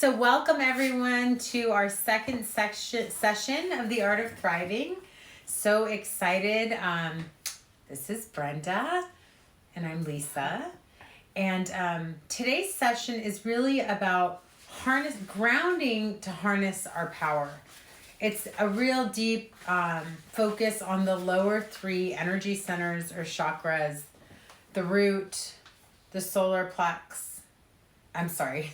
So welcome everyone to our second session of The Art of Thriving. So excited. This is Brenda and I'm Lisa. And today's session is really about grounding to harness our power. It's a real deep focus on the lower three energy centers or chakras, the root, the solar plex,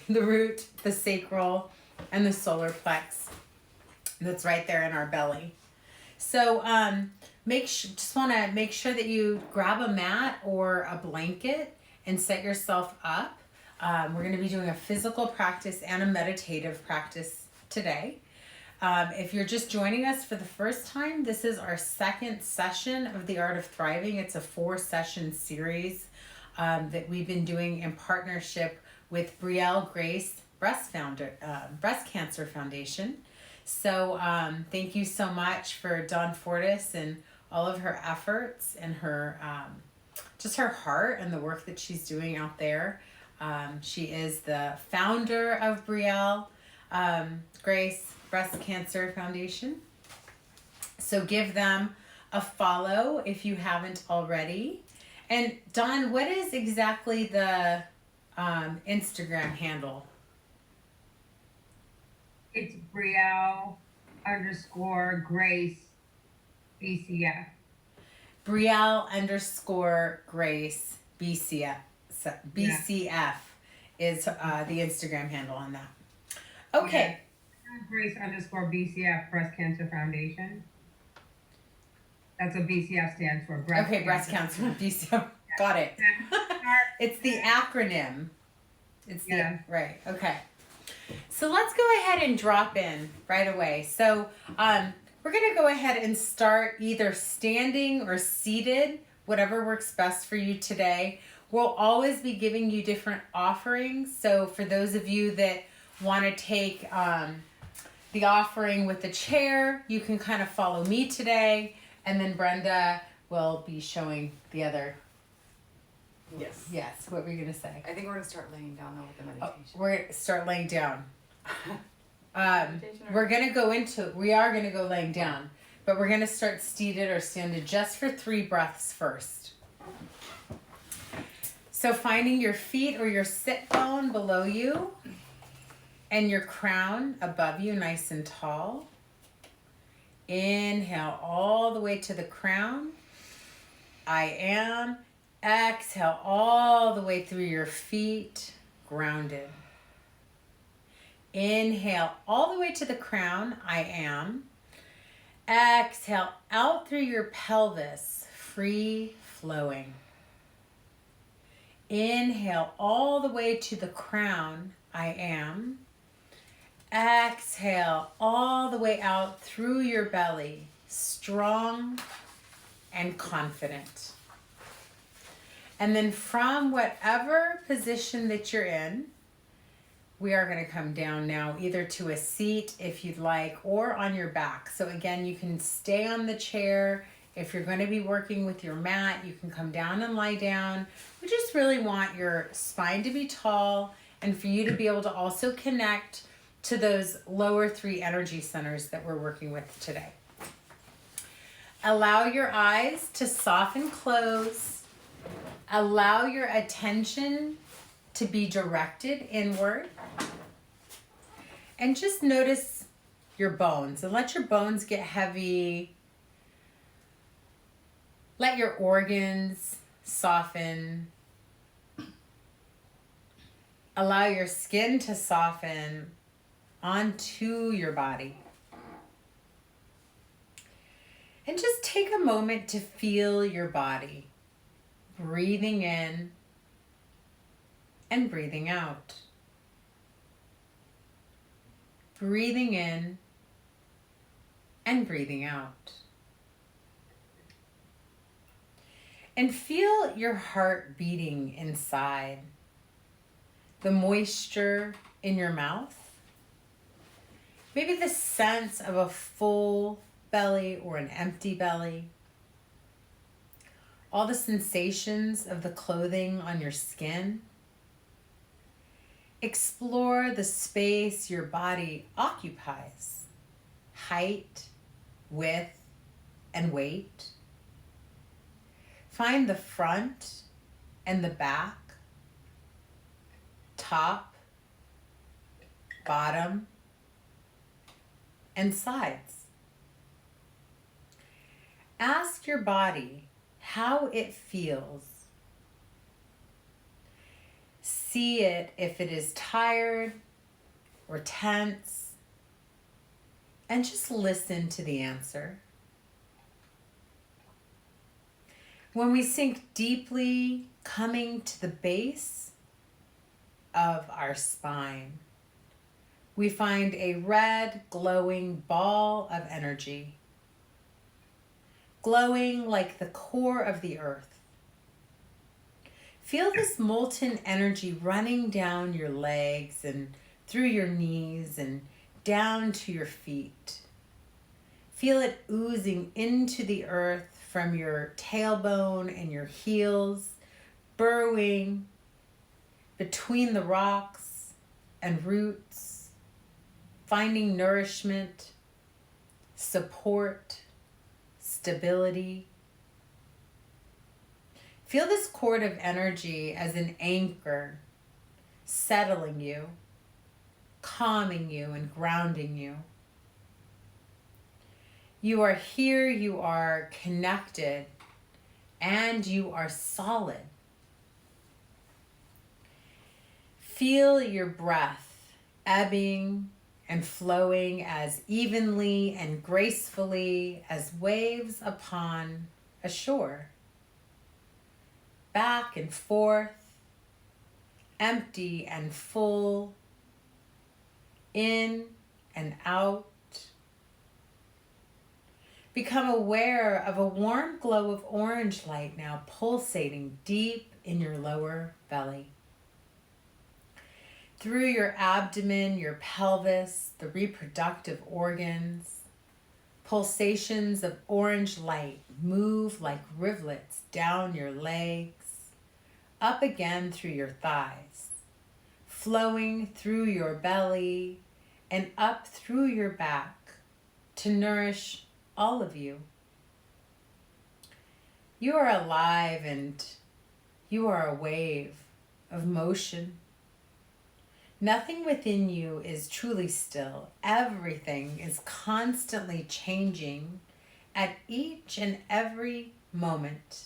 the root, the sacral, and the solar plex that's right there in our belly. So just want to make sure that you grab a mat or a blanket and set yourself up. We're going to be doing a physical practice and a meditative practice today. If you're just joining us for the first time, this is our second session of The Art of Thriving. It's a 4-session series that we've been doing in partnership with Brielle Grace Breast Cancer Foundation. So thank you so much for Dawn Fortis and all of her efforts and her just her heart and the work that she's doing out there. She is the founder of Brielle Grace Breast Cancer Foundation. So give them a follow if you haven't already. And Dawn, what is exactly the Instagram handle? It's Brielle_Grace BCF. Brielle_Grace BCF. BCF is the Instagram handle on that. Okay. Grace_BCF Breast Cancer Foundation. That's what BCF stands for. Breast Cancer BCF. Got it. It's the acronym. Right. Okay. So let's go ahead and drop in right away. So we're going to go ahead and start either standing or seated, whatever works best for you today. We'll always be giving you different offerings. So for those of you that want to take the offering with the chair, you can kind of follow me today. And then Brenda will be showing the other. Yes. What were you going to say? I think we're going to start laying down now with the meditation. We're going to start laying down. We are going to go laying down, but we're going to start seated or standing just for 3 breaths first. So finding your feet or your sit bone below you and your crown above you, nice and tall. Inhale all the way to the crown. I am. Exhale all the way through your feet, grounded. Inhale all the way to the crown, I am. Exhale out through your pelvis, free flowing. Inhale all the way to the crown, I am. Exhale all the way out through your belly, strong and confident. And then from whatever position that you're in, we are going to come down now either to a seat if you'd like or on your back. So again, you can stay on the chair. If you're going to be working with your mat, you can come down and lie down. We just really want your spine to be tall and for you to be able to also connect to those lower 3 energy centers that we're working with today. Allow your eyes to soften close. Allow your attention to be directed inward. And just notice your bones and let your bones get heavy. Let your organs soften. Allow your skin to soften onto your body. And just take a moment to feel your body. Breathing in and breathing out. Breathing in and breathing out. And feel your heart beating inside. The moisture in your mouth. Maybe the sense of a full belly or an empty belly. All the sensations of the clothing on your skin. Explore the space your body occupies, height, width, and weight. Find the front and the back, top, bottom, and sides. Ask your body how it feels. See it if it is tired or tense, and just listen to the answer. When we sink deeply, coming to the base of our spine, we find a red glowing ball of energy, glowing like the core of the earth. Feel this molten energy running down your legs and through your knees and down to your feet. Feel it oozing into the earth from your tailbone and your heels, burrowing between the rocks and roots, finding nourishment, support, stability. Feel this cord of energy as an anchor, settling you, calming you, and grounding you. You are here, you are connected, and you are solid. Feel your breath ebbing and flowing as evenly and gracefully as waves upon a shore. Back and forth, empty and full, in and out. Become aware of a warm glow of orange light now pulsating deep in your lower belly. Through your abdomen, your pelvis, the reproductive organs, pulsations of orange light move like rivulets down your legs, up again through your thighs, flowing through your belly and up through your back to nourish all of you. You are alive and you are a wave of motion. Nothing within you is truly still. Everything is constantly changing at each and every moment.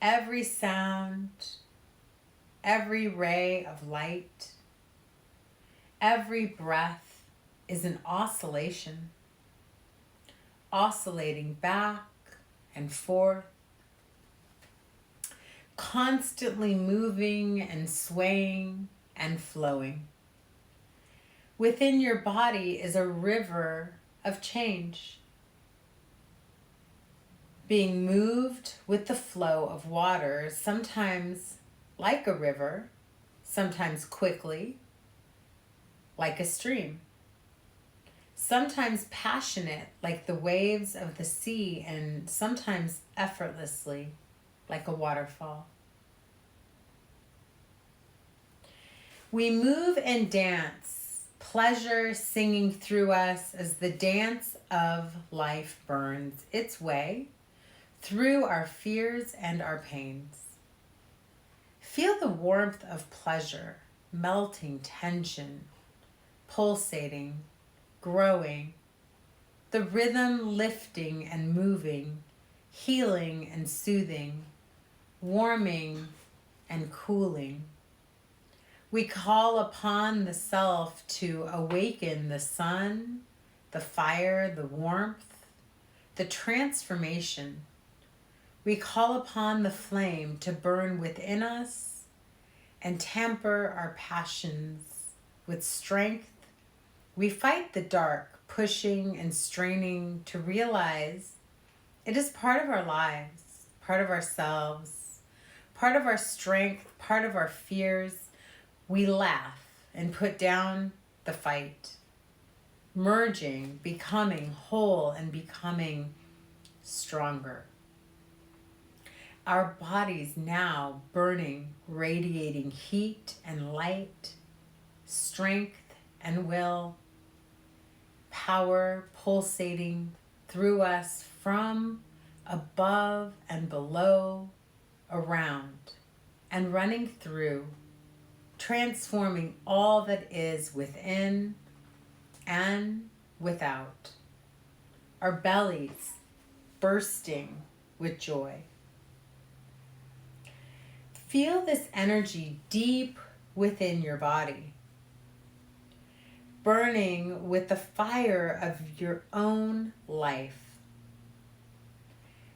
Every sound, every ray of light, every breath is an oscillation, oscillating back and forth, constantly moving and swaying and flowing. Within your body is a river of change, being moved with the flow of water, sometimes like a river, sometimes quickly, like a stream, sometimes passionate like the waves of the sea, and sometimes effortlessly like a waterfall. We move and dance, pleasure singing through us as the dance of life burns its way through our fears and our pains. Feel the warmth of pleasure, melting tension, pulsating, growing, the rhythm lifting and moving, healing and soothing, warming and cooling. We call upon the self to awaken the sun, the fire, the warmth, the transformation. We call upon the flame to burn within us and temper our passions with strength. We fight the dark, pushing and straining to realize it is part of our lives, part of ourselves, part of our strength, part of our fears. We laugh and put down the fight, merging, becoming whole and becoming stronger. Our bodies now burning, radiating heat and light, strength and will, power pulsating through us from above and below, around, and running through, transforming all that is within and without. Our bellies bursting with joy. Feel this energy deep within your body, burning with the fire of your own life.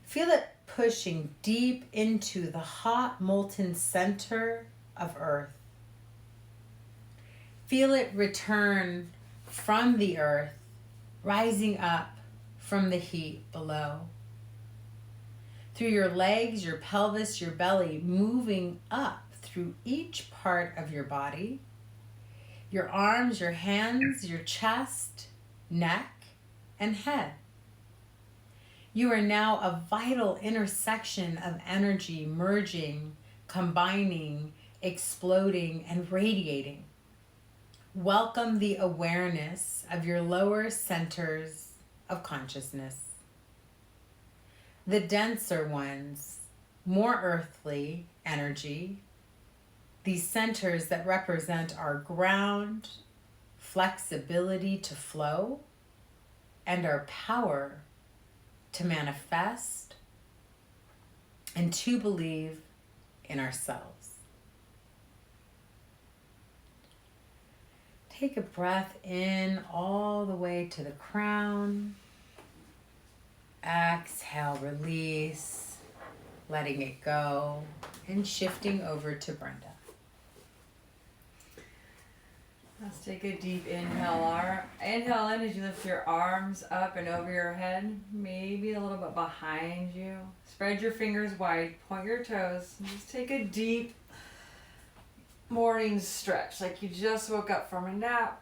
Feel it pushing deep into the hot, molten center of Earth. Feel it return from the earth, rising up from the heat below. Through your legs, your pelvis, your belly, moving up through each part of your body. Your arms, your hands, your chest, neck, and head. You are now a vital intersection of energy merging, combining, exploding, and radiating. Welcome the awareness of your lower centers of consciousness. The denser ones, more earthly energy, these centers that represent our ground, flexibility to flow, and our power to manifest and to believe in ourselves. Take a breath in all the way to the crown. Exhale, release, letting it go, and shifting over to Brenda. Let's take a deep inhale. Inhale in as you lift your arms up and over your head, maybe a little bit behind you. Spread your fingers wide, point your toes, and just take a deep morning stretch like you just woke up from a nap.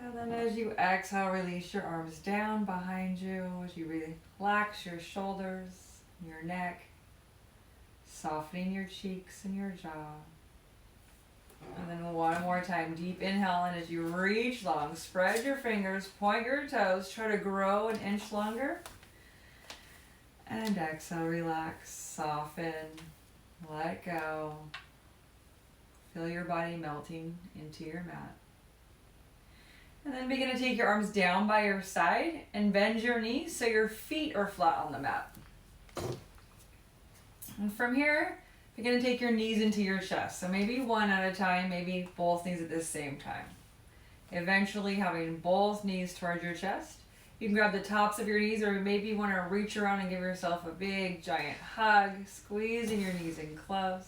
And then as you exhale, release your arms down behind you as you relax your shoulders, your neck, softening your cheeks and your jaw. And then one more time, deep inhale in as you reach long, spread your fingers, point your toes, try to grow an inch longer. And exhale, relax, soften, let go. Feel your body melting into your mat. And then begin to take your arms down by your side and bend your knees so your feet are flat on the mat. And from here, begin to take your knees into your chest. So maybe one at a time, maybe both knees at the same time. Eventually having both knees towards your chest. You can grab the tops of your knees, or maybe you want to reach around and give yourself a big giant hug, squeezing your knees in close.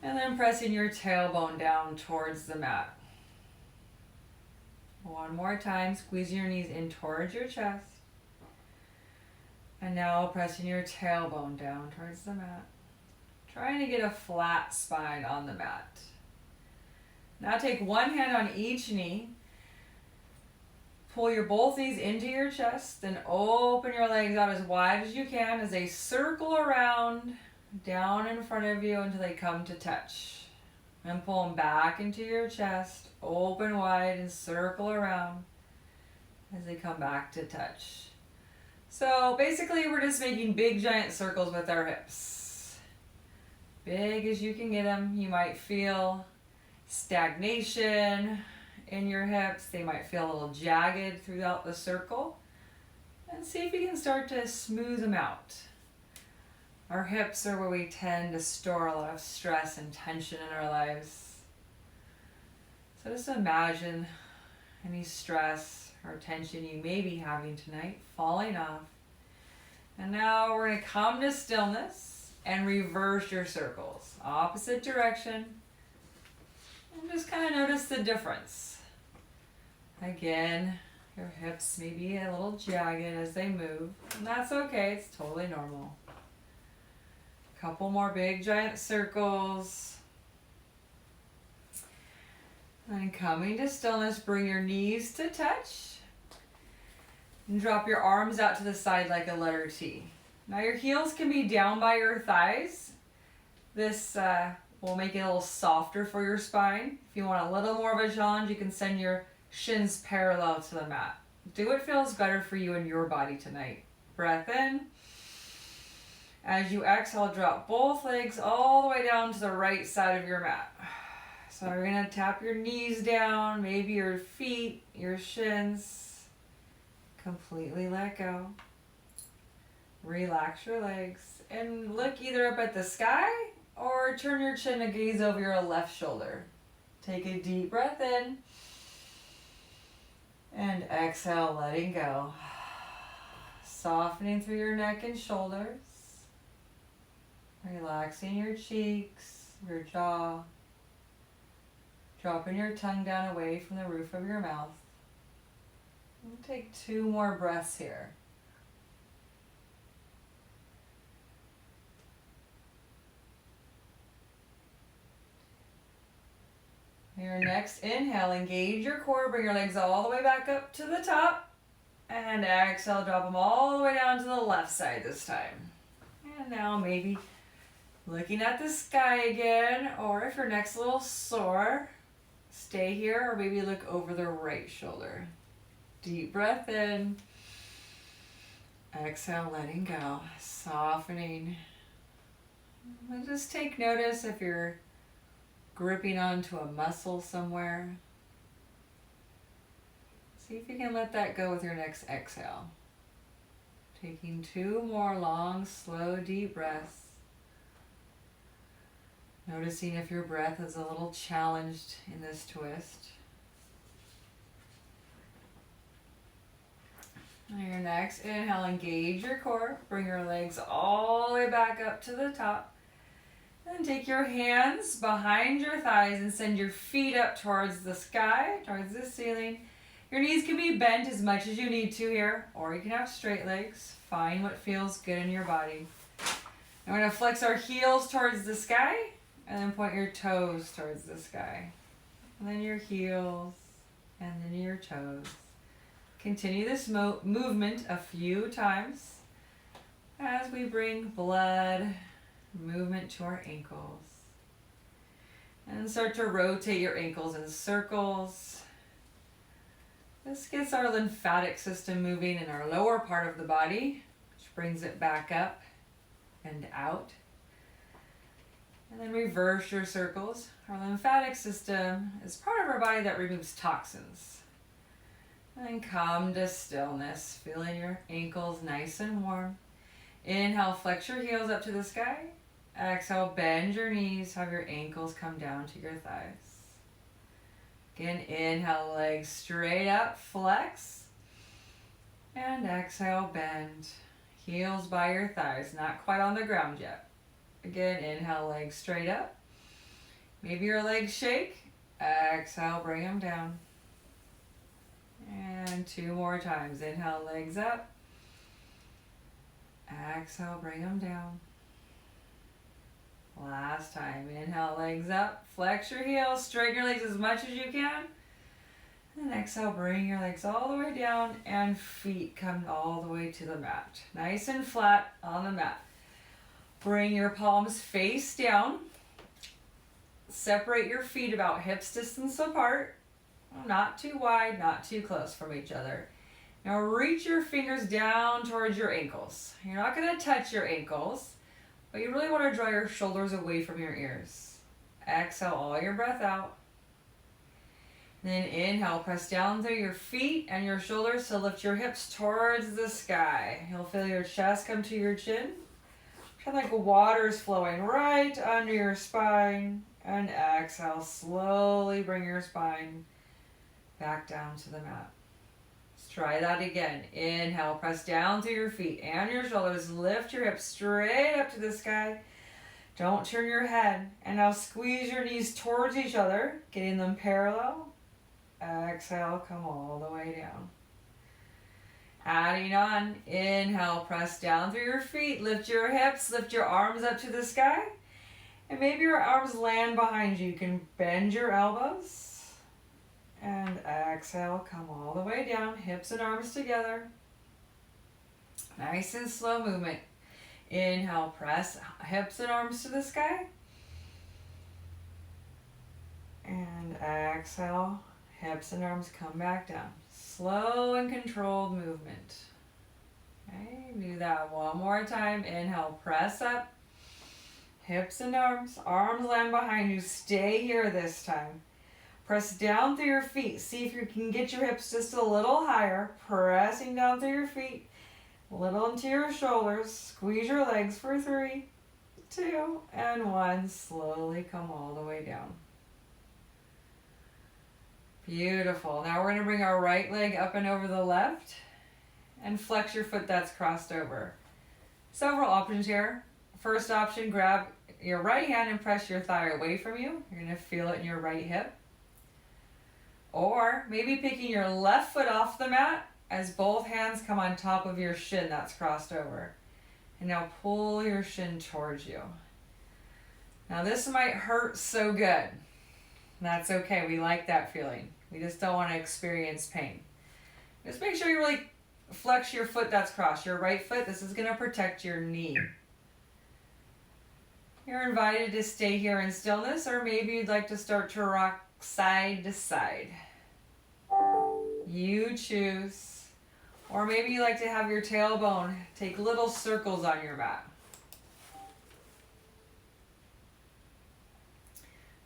And then pressing your tailbone down towards the mat. One more time, squeezing your knees in towards your chest. And now pressing your tailbone down towards the mat. Trying to get a flat spine on the mat. Now take one hand on each knee. Pull your both knees into your chest, then open your legs out as wide as you can as they circle around down in front of you until they come to touch. And pull them back into your chest, open wide and circle around as they come back to touch. So basically we're just making big giant circles with our hips. Big as you can get them. You might feel stagnation in your hips. They might feel a little jagged throughout the circle. And see if you can start to smooth them out. Our hips are where we tend to store a lot of stress and tension in our lives. So just imagine any stress or tension you may be having tonight falling off. And now we're going to come to stillness and reverse your circles. Opposite direction. And just kind of notice the difference. Again, your hips may be a little jagged as they move. And that's okay. It's totally normal. Couple more big giant circles. And coming to stillness, bring your knees to touch. And drop your arms out to the side like a letter T. Now your heels can be down by your thighs. This will make it a little softer for your spine. If you want a little more of a challenge, you can send your shins parallel to the mat. Do what feels better for you and your body tonight. Breath in. As you exhale, drop both legs all the way down to the right side of your mat. So you're going to tap your knees down, maybe your feet, your shins. Completely let go. Relax your legs and look either up at the sky or turn your chin and gaze over your left shoulder. Take a deep breath in and exhale, letting go. Softening through your neck and shoulders. Relaxing your cheeks, your jaw. Dropping your tongue down away from the roof of your mouth. We'll take 2 more breaths here. Your next inhale, engage your core, bring your legs all the way back up to the top. And exhale, drop them all the way down to the left side this time. And now maybe looking at the sky again, or if your neck's a little sore, stay here or maybe look over the right shoulder. Deep breath in. Exhale, letting go, softening. And just take notice if you're gripping onto a muscle somewhere. See if you can let that go with your next exhale. Taking 2 more long, slow, deep breaths. Noticing if your breath is a little challenged in this twist. On your next inhale, engage your core. Bring your legs all the way back up to the top. And take your hands behind your thighs and send your feet up towards the sky, towards the ceiling. Your knees can be bent as much as you need to here, or you can have straight legs. Find what feels good in your body. And we're going to flex our heels towards the sky, and then point your toes towards the sky. And then your heels, and then your toes. Continue this movement a few times as we bring blood, movement to our ankles. And start to rotate your ankles in circles. This gets our lymphatic system moving in our lower part of the body, which brings it back up and out. And then reverse your circles. Our lymphatic system is part of our body that removes toxins. And then come to stillness, feeling your ankles nice and warm. Inhale, flex your heels up to the sky. Exhale, bend your knees, have your ankles come down to your thighs. Again, inhale, legs straight up, flex. And exhale, bend. Heels by your thighs, not quite on the ground yet. Again, inhale, legs straight up. Maybe your legs shake. Exhale, bring them down. And 2 more times. Inhale, legs up. Exhale, bring them down. Last time. Inhale, legs up. Flex your heels. Straighten your legs as much as you can. And exhale, bring your legs all the way down and feet come all the way to the mat. Nice and flat on the mat. Bring your palms face down. Separate your feet about hips distance apart. Not too wide, not too close from each other. Now reach your fingers down towards your ankles. You're not going to touch your ankles, but you really want to draw your shoulders away from your ears. Exhale all your breath out. Then inhale, press down through your feet and your shoulders to lift your hips towards the sky. You'll feel your chest come to your chin. Kind of like water's flowing right under your spine. And exhale, slowly bring your spine back down to the mat. Let's try that again. Inhale, press down through your feet and your shoulders. Lift your hips straight up to the sky. Don't turn your head. And now squeeze your knees towards each other, getting them parallel. Exhale, come all the way down. Adding on, inhale, press down through your feet, lift your hips, lift your arms up to the sky. And maybe your arms land behind you. You can bend your elbows. And exhale, come all the way down, hips and arms together. Nice and slow movement. Inhale, press hips and arms to the sky. And exhale, hips and arms come back down. Slow and controlled movement. Okay, do that one more time. Inhale, press up. Hips and arms land behind you. Stay here this time. Press down through your feet. See if you can get your hips just a little higher. Pressing down through your feet. A little into your shoulders. Squeeze your legs for 3, 2, and 1. Slowly come all the way down. Beautiful. Now we're going to bring our right leg up and over the left and flex your foot that's crossed over. Several options here. First option, grab your right hand and press your thigh away from you. You're going to feel it in your right hip. Or maybe picking your left foot off the mat as both hands come on top of your shin that's crossed over. And now pull your shin towards you. Now this might hurt so good. That's okay. We like that feeling. We just don't want to experience pain. Just make sure you really flex your foot that's crossed. Your right foot, this is going to protect your knee. You're invited to stay here in stillness, or maybe you'd like to start to rock side to side. You choose. Or maybe you like to have your tailbone take little circles on your mat.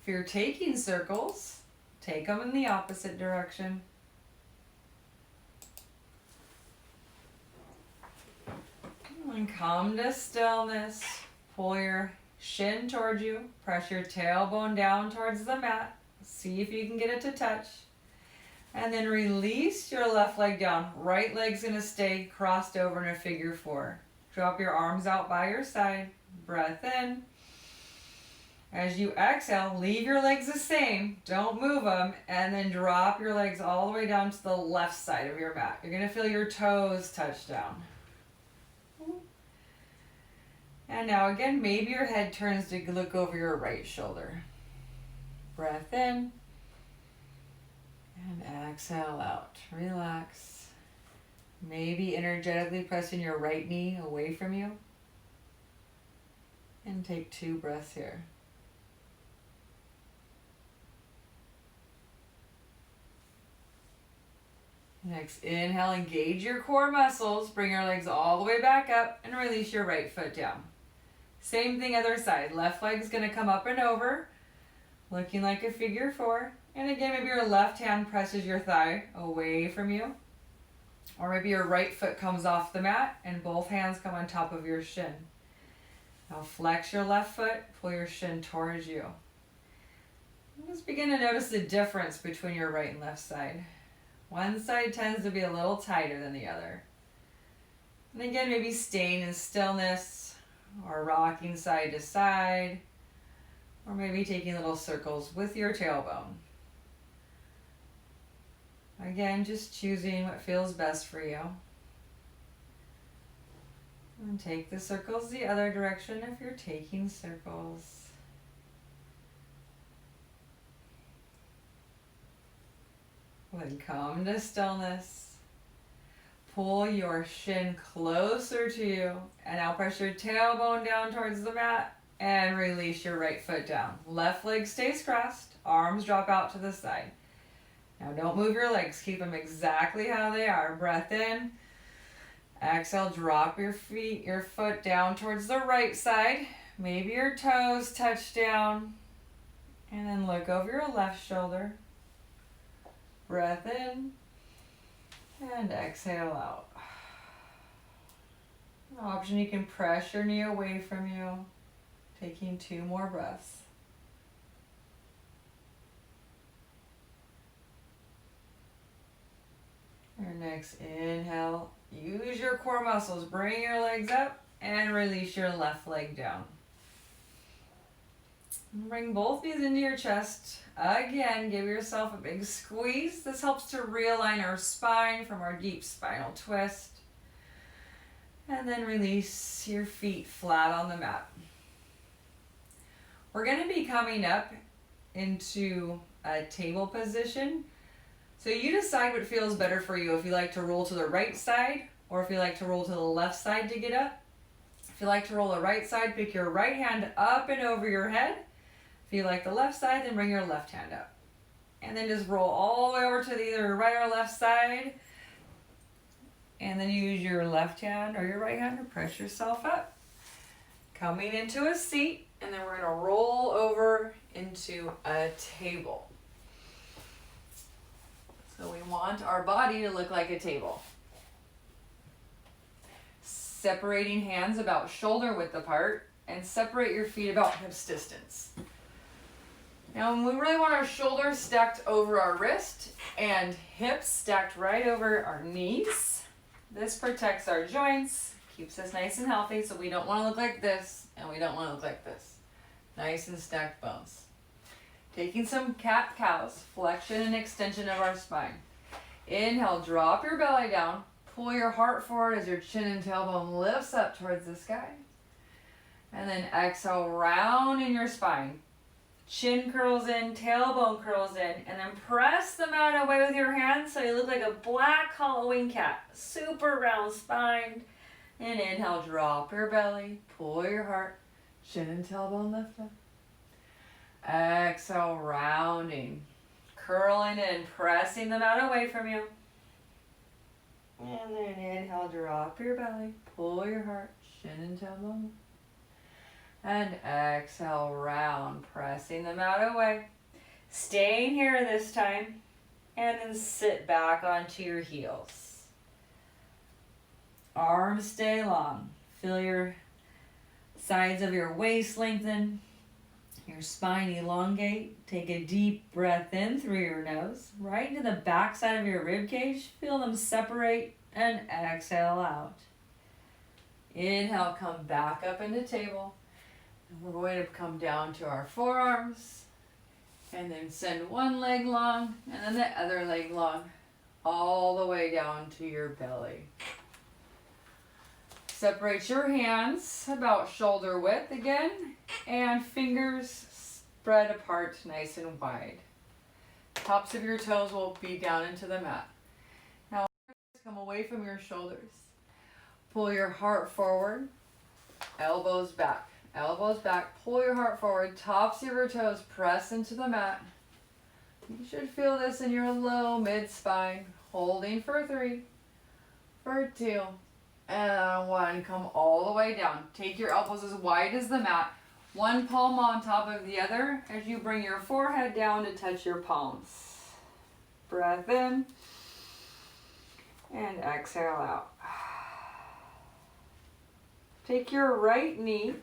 If you're taking circles, take them in the opposite direction. And come to stillness. Pull your shin towards you. Press your tailbone down towards the mat. See if you can get it to touch. And then release your left leg down. Right leg's going to stay crossed over in a figure 4. Drop your arms out by your side. Breath in. As you exhale, leave your legs the same. Don't move them. And then drop your legs all the way down to the left side of your mat. You're going to feel your toes touch down. And now again, maybe your head turns to look over your right shoulder. Breath in. And exhale out. Relax. Maybe energetically pressing your right knee away from you. And take 2 breaths here. Next, inhale, engage your core muscles. Bring your legs all the way back up and release your right foot down. Same thing other side. Left leg's going to come up and over, looking like a figure 4. And again, maybe your left hand presses your thigh away from you. Or maybe your right foot comes off the mat and both hands come on top of your shin. Now flex your left foot, pull your shin towards you. And just begin to notice the difference between your right and left side. One side tends to be a little tighter than the other. And again, maybe staying in stillness or rocking side to side, or maybe taking little circles with your tailbone. Again, just choosing what feels best for you. And take the circles the other direction if you're taking circles. Then come to stillness. Pull your shin closer to you. And now press your tailbone down towards the mat and release your right foot down. Left leg stays crossed. Arms drop out to the side. Now don't move your legs. Keep them exactly how they are. Breath in. Exhale, drop your foot down towards the right side. Maybe your toes touch down. And then look over your left shoulder. Breath in and exhale out. An option, you can press your knee away from you, taking 2 more breaths. Your next inhale, use your core muscles, bring your legs up and release your left leg down. Bring both knees into your chest. Again, give yourself a big squeeze. This helps to realign our spine from our deep spinal twist. And then release your feet flat on the mat. We're going to be coming up into a table position. So you decide what feels better for you. If you like to roll to the right side or if you like to roll to the left side to get up. If you like to roll the right side, pick your right hand up and over your head. If you like the left side, then bring your left hand up. And then just roll all the way over to the either right or left side. And then use your left hand or your right hand to press yourself up. Coming into a seat, and then we're gonna roll over into a table. So we want our body to look like a table. Separating hands about shoulder width apart, and separate your feet about hips distance. Now we really want our shoulders stacked over our wrist and hips stacked right over our knees. This protects our joints, keeps us nice and healthy, so we don't want to look like this and we don't want to look like this. Nice and stacked bones. Taking some cat-cows, flexion and extension of our spine. Inhale, drop your belly down, pull your heart forward as your chin and tailbone lifts up towards the sky. And then exhale, round in your spine. Chin curls in, tailbone curls in, and then press the mat away with your hands so you look like a black Halloween cat. Super round spine. And inhale, drop your belly, pull your heart, chin and tailbone lift up. Exhale, rounding, curling in, pressing the mat away from you. And then inhale, drop your belly, pull your heart, chin and tailbone. And exhale, round, pressing the mat away. Staying here this time, and then sit back onto your heels. Arms stay long. Feel your sides of your waist lengthen, your spine elongate. Take a deep breath in through your nose, right into the back side of your rib cage. Feel them separate and exhale out. Inhale, come back up into table. We're going to come down to our forearms and then send one leg long and then the other leg long all the way down to your belly. Separate your hands about shoulder width again and fingers spread apart nice and wide. Tops of your toes will be down into the mat. Now come away from your shoulders. Pull your heart forward, elbows back. Elbows back, pull your heart forward, tops of your toes press into the mat. You should feel this in your low mid spine. Holding for 3, for 2, and 1. Come all the way down. Take your elbows as wide as the mat. One palm on top of the other as you bring your forehead down to touch your palms. Breath in and exhale out. Take your right knee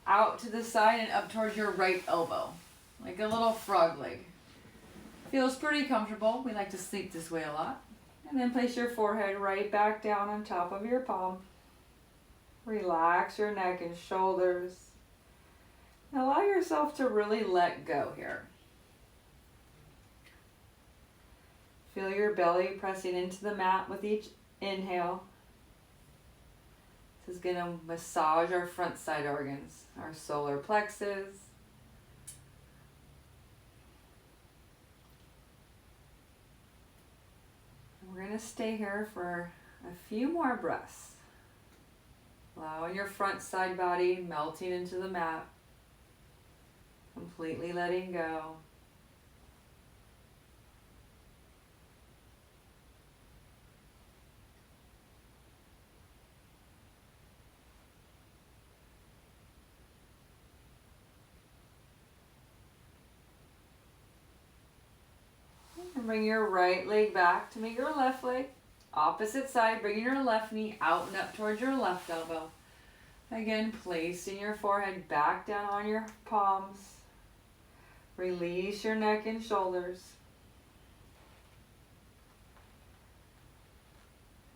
out to the side and up towards your right elbow, like a little frog leg. Feels pretty comfortable. We like to sleep this way a lot. And then place your forehead right back down on top of your palm. Relax your neck and shoulders. Allow yourself to really let go here. Feel your belly pressing into the mat with each inhale. This is going to massage our front side organs, our solar plexus. And we're going to stay here for a few more breaths. Allowing your front side body melting into the mat. Completely letting go. And bring your right leg back to meet your left leg. Opposite side, bringing your left knee out and up towards your left elbow. Again, placing your forehead back down on your palms. Release your neck and shoulders.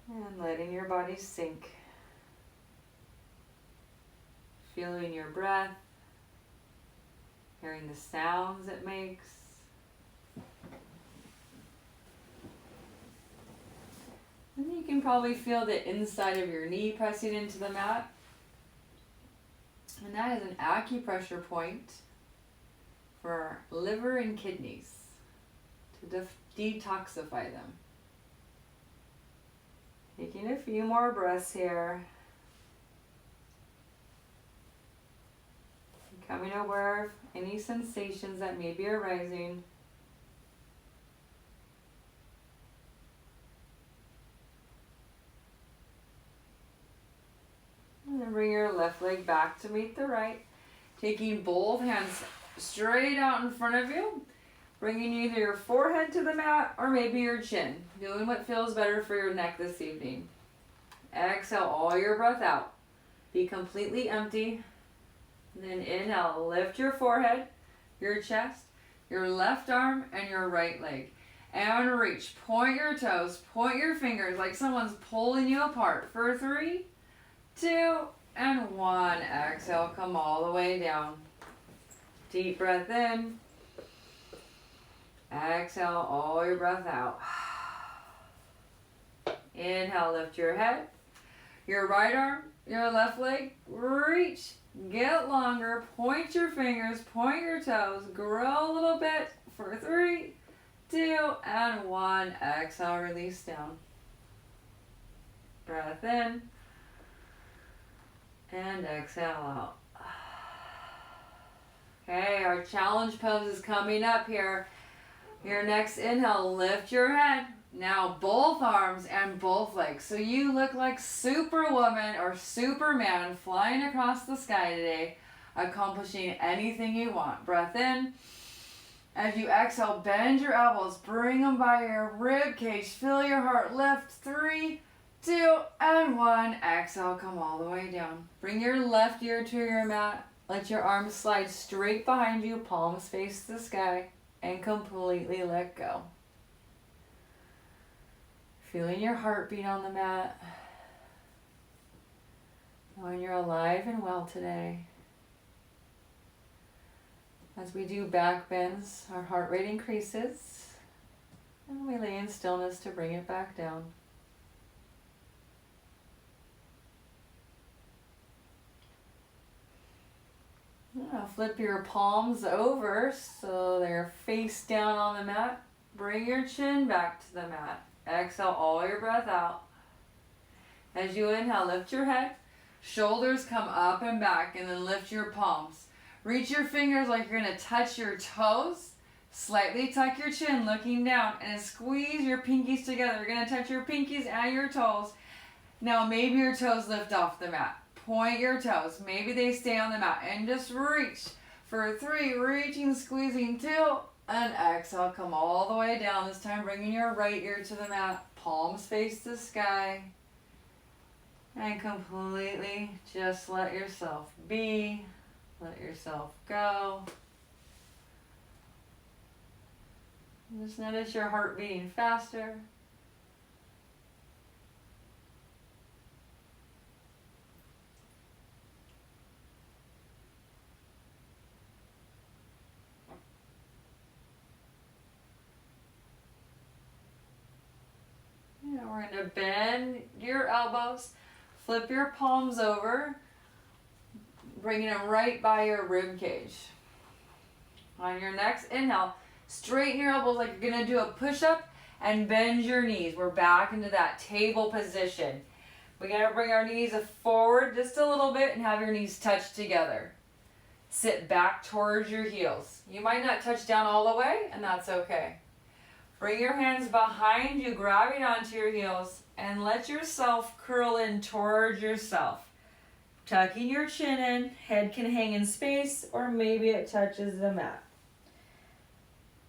And letting your body sink. Feeling your breath. Hearing the sounds it makes. And you can probably feel the inside of your knee pressing into the mat. And that is an acupressure point for liver and kidneys to detoxify them. Taking a few more breaths here. becoming aware of any sensations that may be arising. And then bring your left leg back to meet the right. Taking both hands straight out in front of you. Bringing either your forehead to the mat or maybe your chin. Doing what feels better for your neck this evening. Exhale all your breath out. Be completely empty. Then inhale, lift your forehead, your chest, your left arm, and your right leg. And reach. Point your toes, point your fingers like someone's pulling you apart. For 3, 2, and 1. Exhale, come all the way down. Deep breath in. Exhale all your breath out. Inhale, lift your head, your right arm, your left leg, reach, get longer, point your fingers, point your toes, grow a little bit. For 3, 2, and 1. Exhale, release down. Breath in. And exhale out. Okay, our challenge pose is coming up here. Your next inhale, lift your head. Now both arms and both legs. So you look like Superwoman or Superman flying across the sky today, accomplishing anything you want. Breath in. As you exhale, bend your elbows, bring them by your rib cage. Feel your heart lift. 3, 2, and 1. Exhale, come all the way down. Bring your left ear to your mat. Let your arms slide straight behind you, palms face the sky, and completely let go. Feeling your heartbeat on the mat. Knowing you're alive and well today. As we do back bends, our heart rate increases, and we lay in stillness to bring it back down. Now flip your palms over so they're face down on the mat. Bring your chin back to the mat. Exhale all your breath out. As you inhale, lift your head. Shoulders come up and back, and then lift your palms. Reach your fingers like you're going to touch your toes. Slightly tuck your chin, looking down, and squeeze your pinkies together. You're going to touch your pinkies and your toes. Now maybe your toes lift off the mat. Point your toes. Maybe they stay on the mat. And just reach. For 3, reaching, squeezing, 2, and exhale. Come all the way down. This time bringing your right ear to the mat. Palms face the sky. And completely just let yourself be. Let yourself go. Just notice your heart beating faster. Now we're going to bend your elbows, flip your palms over, bringing them right by your rib cage. On your next inhale, straighten your elbows like you're going to do a push-up and bend your knees. We're back into that table position. We're going to bring our knees forward just a little bit and have your knees touch together. Sit back towards your heels. You might not touch down all the way, and that's okay. Bring your hands behind you, grabbing onto your heels, and let yourself curl in towards yourself. Tucking your chin in, head can hang in space, or maybe it touches the mat.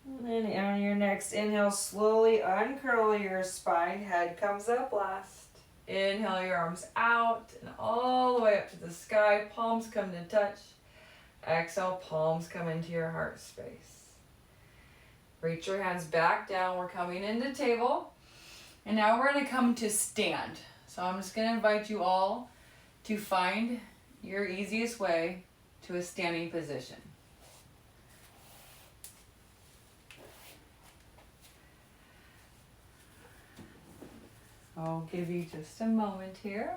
And then on your next inhale, slowly uncurl your spine, head comes up last. Inhale your arms out and all the way up to the sky, palms come to touch. Exhale, palms come into your heart space. Reach your hands back down. We're coming into table. And now we're going to come to stand. So I'm just going to invite you all to find your easiest way to a standing position. I'll give you just a moment here.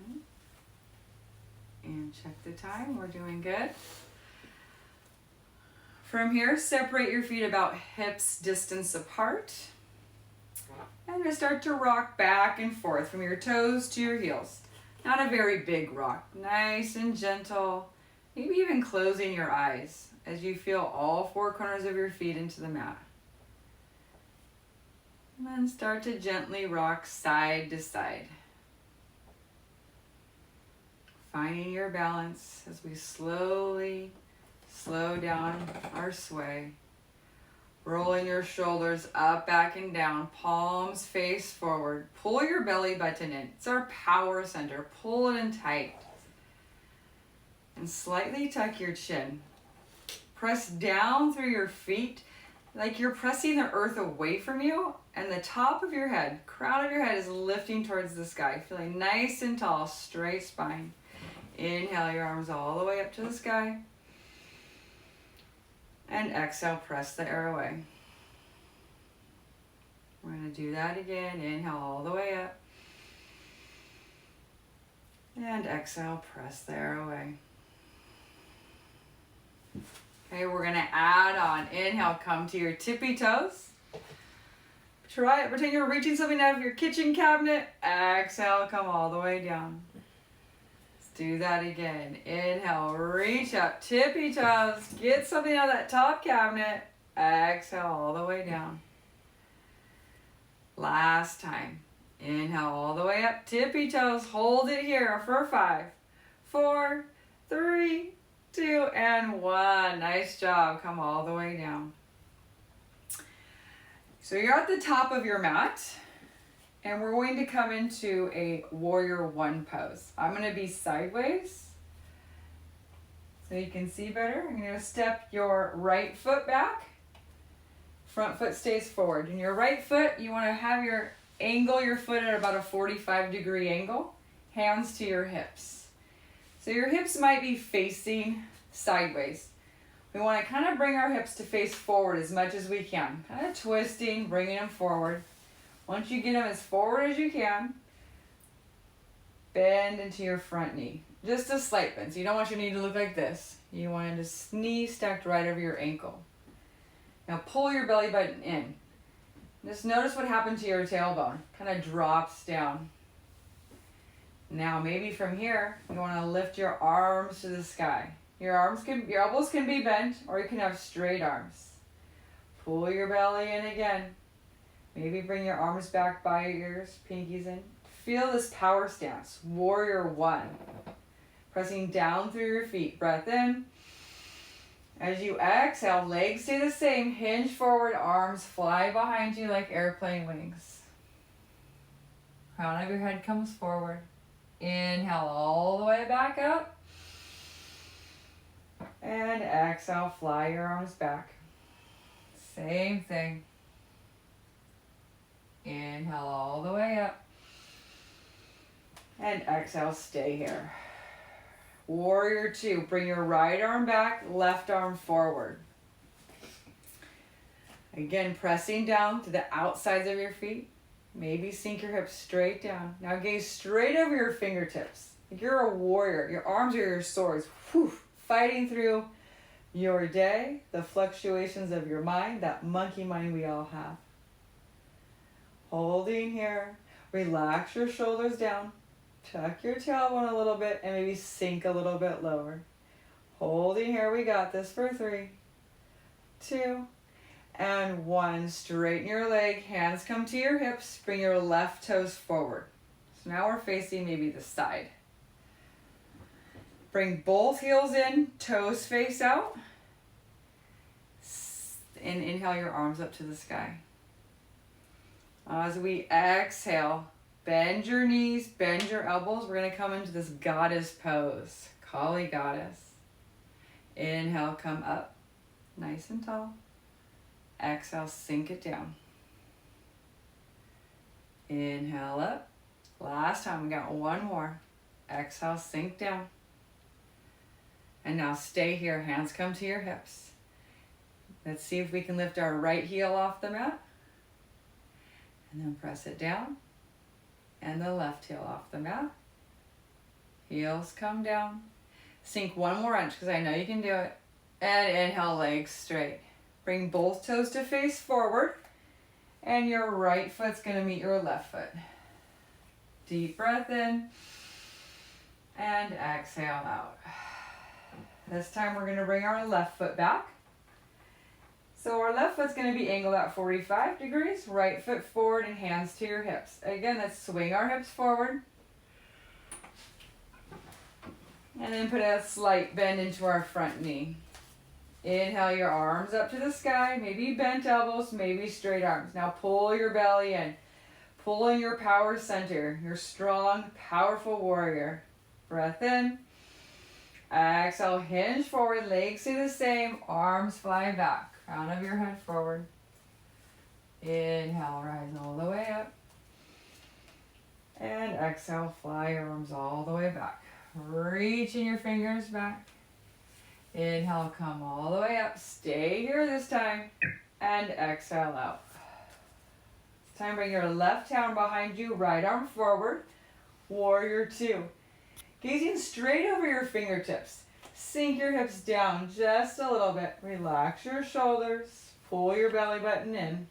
Okay. And check the time. We're doing good. From here, separate your feet about hips distance apart. And just start to rock back and forth from your toes to your heels. Not a very big rock. Nice and gentle. Maybe even closing your eyes as you feel all four corners of your feet into the mat. And then start to gently rock side to side. Finding your balance as we slowly slow down our sway. Rolling your shoulders up, back, and down. Palms face forward. Pull your belly button in. It's our power center. Pull it in tight. And slightly tuck your chin. Press down through your feet like you're pressing the earth away from you, and the top of your head, crown of your head, is lifting towards the sky. Feeling nice and tall, straight spine. Inhale your arms all the way up to the sky. And exhale, press the air away. We're going to do that again. Inhale all the way up. And exhale, press the air away. Okay, we're going to add on. Inhale, come to your tippy toes. Try it. Pretend you're reaching something out of your kitchen cabinet. Exhale, come all the way down. Do that again. Inhale, reach up, tippy toes, get something out of that top cabinet. Exhale all the way down. Last time. Inhale all the way up, tippy toes, hold it here for 5, 4, 3, 2, and 1. Nice job. Come all the way down. So you're at the top of your mat. And we're going to come into a warrior one pose. I'm going to be sideways so you can see better. I'm going to step your right foot back. Front foot stays forward. And your right foot, you want to have your angle your foot at about a 45-degree angle. Hands to your hips. So your hips might be facing sideways. We want to kind of bring our hips to face forward as much as we can. Kind of twisting, bringing them forward. Once you get them as forward as you can, bend into your front knee. Just a slight bend. So you don't want your knee to look like this. You want your knee stacked right over your ankle. Now pull your belly button in. Just notice what happened to your tailbone. Kind of drops down. Now maybe from here, you want to lift your arms to the sky. Your elbows can be bent, or you can have straight arms. Pull your belly in again. Maybe bring your arms back by your ears, pinkies in. Feel this power stance, warrior one. Pressing down through your feet, breath in. As you exhale, legs stay the same, hinge forward, arms fly behind you like airplane wings. Crown of your head comes forward. Inhale all the way back up. And exhale, fly your arms back. Same thing. Inhale all the way up. And exhale, stay here. Warrior two, bring your right arm back, left arm forward. Again, pressing down to the outsides of your feet. Maybe sink your hips straight down. Now gaze straight over your fingertips. Like you're a warrior. Your arms are your swords. Whew, fighting through your day, the fluctuations of your mind, that monkey mind we all have. Holding here, relax your shoulders down, tuck your tailbone a little bit, and maybe sink a little bit lower. Holding here, we got this for 3, 2, and 1. Straighten your leg, hands come to your hips, bring your left toes forward. So now we're facing maybe the side. Bring both heels in, toes face out, and inhale your arms up to the sky. As we exhale, bend your knees, bend your elbows. We're going to come into this goddess pose, Kali goddess. Inhale, come up, nice and tall. Exhale, sink it down. Inhale up. Last time, we got one more. Exhale, sink down. And now stay here, hands come to your hips. Let's see if we can lift our right heel off the mat. And then press it down. And the left heel off the mat. Heels come down. Sink one more inch because I know you can do it. And inhale, legs straight. Bring both toes to face forward. And your right foot's going to meet your left foot. Deep breath in. And exhale out. This time we're going to bring our left foot back. So our left foot's going to be angled at 45 degrees, right foot forward and hands to your hips. Again, let's swing our hips forward. And then put a slight bend into our front knee. Inhale your arms up to the sky, maybe bent elbows, maybe straight arms. Now pull your belly in. Pull in your power center, your strong, powerful warrior. Breath in. Exhale, hinge forward, legs do the same, arms fly back. Crown of your head forward. Inhale, rise all the way up. And exhale, fly your arms all the way back. Reaching your fingers back. Inhale, come all the way up. Stay here this time. And exhale out. This time bring your left hand behind you, right arm forward. Warrior two. Gazing straight over your fingertips. Sink your hips down just a little bit. Relax your shoulders. Pull your belly button in.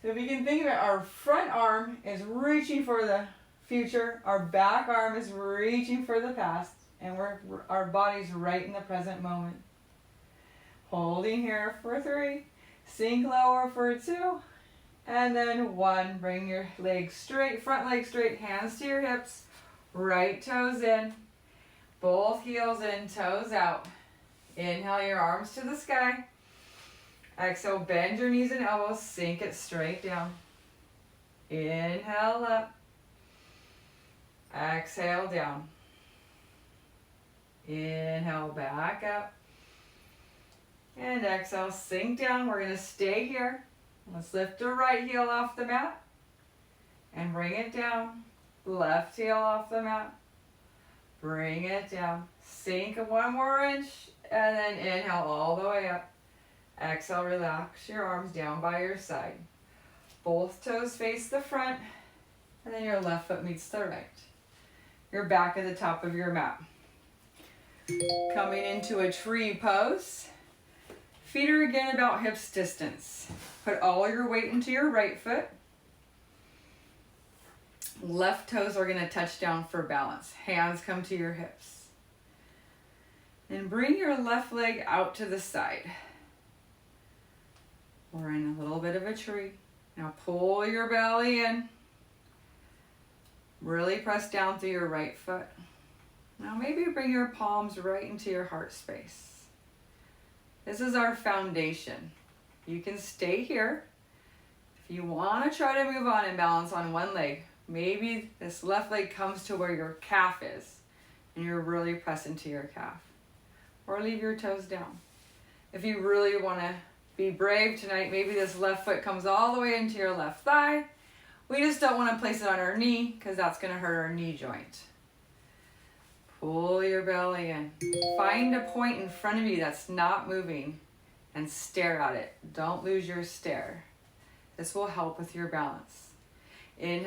So if you can think of it, our front arm is reaching for the future. Our back arm is reaching for the past. And our body's right in the present moment. Holding here for 3. Sink lower for 2. And then 1. Bring your legs straight, front leg straight, hands to your hips. Right toes in. Both heels in, toes out. Inhale your arms to the sky. Exhale, bend your knees and elbows, sink it straight down. Inhale up. Exhale down. Inhale back up. And exhale, sink down. We're going to stay here. Let's lift the right heel off the mat. And bring it down. Left heel off the mat. Bring it down. Sink 1 more inch. And then inhale all the way up. Exhale, relax your arms down by your side. Both toes face the front. And then your left foot meets the right. You're back at the top of your mat. Coming into a tree pose. Feet are again about hips distance. Put all your weight into your right foot. Left toes are going to touch down for balance. Hands come to your hips. And bring your left leg out to the side. We're in a little bit of a tree. Now pull your belly in. Really press down through your right foot. Now maybe bring your palms right into your heart space. This is our foundation. You can stay here. If you want to try to move on and balance on one leg, maybe this left leg comes to where your calf is and you're really pressing to your calf. Or leave your toes down. If you really want to be brave tonight, maybe this left foot comes all the way into your left thigh. We just don't want to place it on our knee because that's going to hurt our knee joint. Pull your belly in. Find a point in front of you that's not moving and stare at it. Don't lose your stare. This will help with your balance. Inhale.